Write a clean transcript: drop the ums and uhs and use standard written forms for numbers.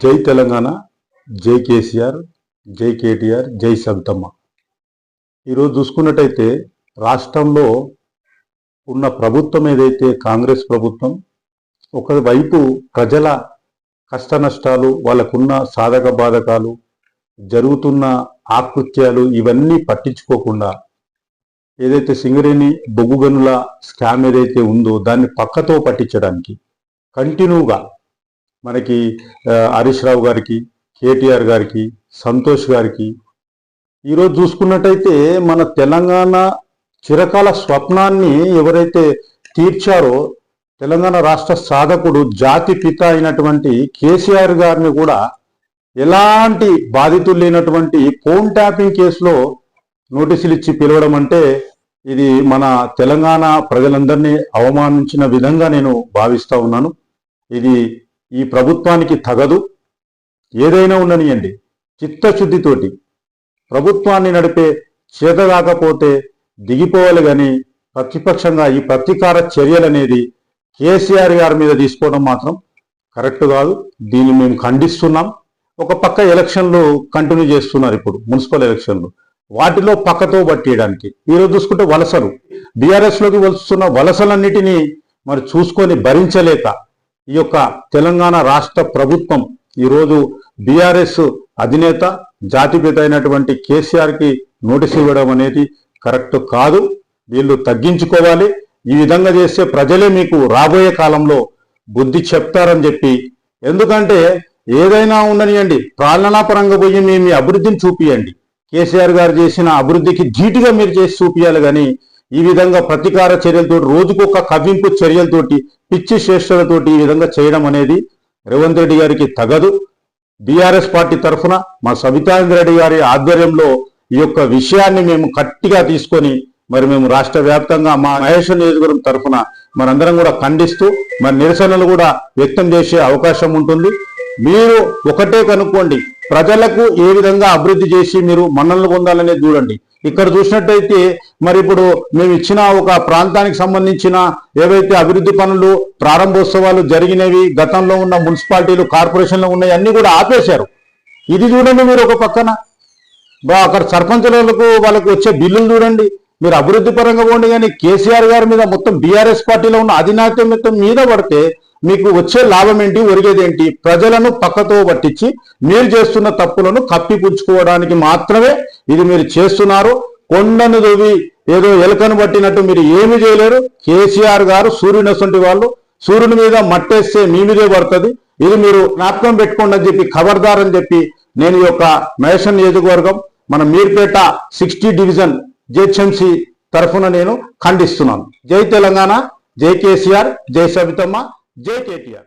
జై తెలంగాణ, జై కేసీఆర్, జై కేటీఆర్, జై సబితమ్మ. ఈరోజు చూసుకున్నట్టయితే రాష్ట్రంలో ఉన్న ప్రభుత్వం ఏదైతే కాంగ్రెస్ ప్రభుత్వం, ఒకవైపు ప్రజల కష్ట నష్టాలు, వాళ్ళకున్న సాధక బాధకాలు, జరుగుతున్న ఆకృత్యాలు ఇవన్నీ పట్టించుకోకుండా ఏదైతే సింగరేణి బొగ్గు గనుల స్కామ్ ఏదైతే ఉందో దాన్ని పక్కతో పట్టించడానికి కంటిన్యూగా మనకి హరీష్ రావు గారికి, కేటీఆర్ గారికి, సంతోష్ గారికి ఈరోజు చూసుకున్నట్టయితే మన తెలంగాణ చిరకాల స్వప్నాన్ని ఎవరైతే తీర్చారో తెలంగాణ రాష్ట్ర సాధకుడు, జాతి పిత అయినటువంటి కేసీఆర్ గారిని కూడా ఎలాంటి బాధితులు లేనటువంటి ఫోన్ ట్యాపింగ్ కేసులో నోటీసులు ఇచ్చి పిలవడం అంటే ఇది మన తెలంగాణ ప్రజలందరినీ అవమానించిన విధంగా నేను భావిస్తూ ఉన్నాను. ఇది ఈ ప్రభుత్వానికి తగదు. ఏదైనా ఉండనియండి, చిత్తశుద్ధితోటి ప్రభుత్వాన్ని నడిపే చేత కాకపోతే దిగిపోవాలి, కానీ ప్రతిపక్షంగా ఈ ప్రతీకార చర్యలు అనేది కేసీఆర్ గారి మీద తీసుకోవడం మాత్రం కరెక్ట్ కాదు. దీన్ని మేము ఖండిస్తున్నాం. ఒక పక్క ఎలక్షన్లు కంటిన్యూ చేస్తున్నారు, ఇప్పుడు మున్సిపల్ ఎలక్షన్లు, వాటిలో పక్కతో పట్టేయడానికి ఈరోజు చూసుకుంటే వలసలు, బీఆర్ఎస్లోకి వస్తున్న వలసలన్నిటినీ మరి చూసుకొని భరించలేక ఈ యొక్క తెలంగాణ రాష్ట్ర ప్రభుత్వం ఈరోజు బీఆర్ఎస్ అధినేత, జాతిపిత అయినటువంటి కేసీఆర్కి నోటీసు ఇవ్వడం అనేది కరెక్ట్ కాదు. వీళ్ళు తగ్గించుకోవాలి. ఈ విధంగా చేస్తే ప్రజలే మీకు రాబోయే కాలంలో బుద్ధి చెప్తారని చెప్పి, ఎందుకంటే ఏదైనా ఉండనియండి, పాలనాపరంగా పోయి మీ అభివృద్ధిని చూపియండి. కేసీఆర్ గారు చేసిన అభివృద్ధికి ధీటుగా మీరు చేసి చూపించాలి, కానీ ఈ విధంగా ప్రతీకార చర్యలతో, రోజుకొక కవ్వింపు చర్యలతోటి, పిచ్చి శ్రేష్ఠలతోటి ఈ విధంగా చేయడం అనేది రేవంత్ రెడ్డి గారికి తగదు. బీఆర్ఎస్ పార్టీ తరఫున మా సబితాంద్ర రెడ్డి గారి ఆధ్వర్యంలో ఈ యొక్క విషయాన్ని మేము గట్టిగా తీసుకొని మరి మేము రాష్ట్ర వ్యాప్తంగా మా మహేశ్వర నియోజకవర్గం తరఫున మనందరం కూడా ఖండిస్తూ మరి నిరసనలు కూడా వ్యక్తం చేసే అవకాశం ఉంటుంది. మీరు ఒకటే కనుక్కోండి, ప్రజలకు ఏ విధంగా అభివృద్ధి చేసి మీరు మన్ననలు పొందాలనేది చూడండి. ఇక్కడ చూసినట్టయితే మరి ఇప్పుడు మేము ఇచ్చిన ఒక ప్రాంతానికి సంబంధించిన ఏవైతే అభివృద్ధి పనులు, ప్రారంభోత్సవాలు జరిగినవి, గతంలో ఉన్న మున్సిపాలిటీలు, కార్పొరేషన్లు ఉన్నాయి, అన్ని కూడా ఆపేశారు. ఇది చూడండి. మీరు ఒక పక్కన అక్కడ సర్పంచులకు వాళ్ళకు వచ్చే బిల్లులు చూడండి. మీరు అభివృద్ధి పరంగా పోండి, కానీ కేసీఆర్ గారి మీద మొత్తం బీఆర్ఎస్ పార్టీలో ఉన్న అధినాయకత్వం మీద పడితే మీకు వచ్చే లాభం ఏంటి, ఒరిగేదేంటి? ప్రజలను పక్కతో పట్టించి మీరు చేస్తున్న తప్పులను కప్పిపుచ్చుకోవడానికి మాత్రమే ఇది మీరు చేస్తున్నారు. కొండను దొవి ఏదో ఎలకను పట్టినట్టు మీరు ఏమి చేయలేరు. కేసీఆర్ గారు సూర్యుని అసంటి వాళ్ళు, సూర్యుని మీద మట్టేస్తే మీ మీదే పడుతుంది. ఇది మీరు జ్ఞాపకం పెట్టుకోండి అని చెప్పి, ఖబర్దార్ అని చెప్పి నేను ఈ యొక్క మహేశ్వర నియోజకవర్గం మన మీర్పేట 60 డివిజన్ జేహెచ్ఎంసీ తరఫున నేను ఖండిస్తున్నాను. జై తెలంగాణ, జై కేసీఆర్, జై సబితమ్మ, జై కేటీఆర్.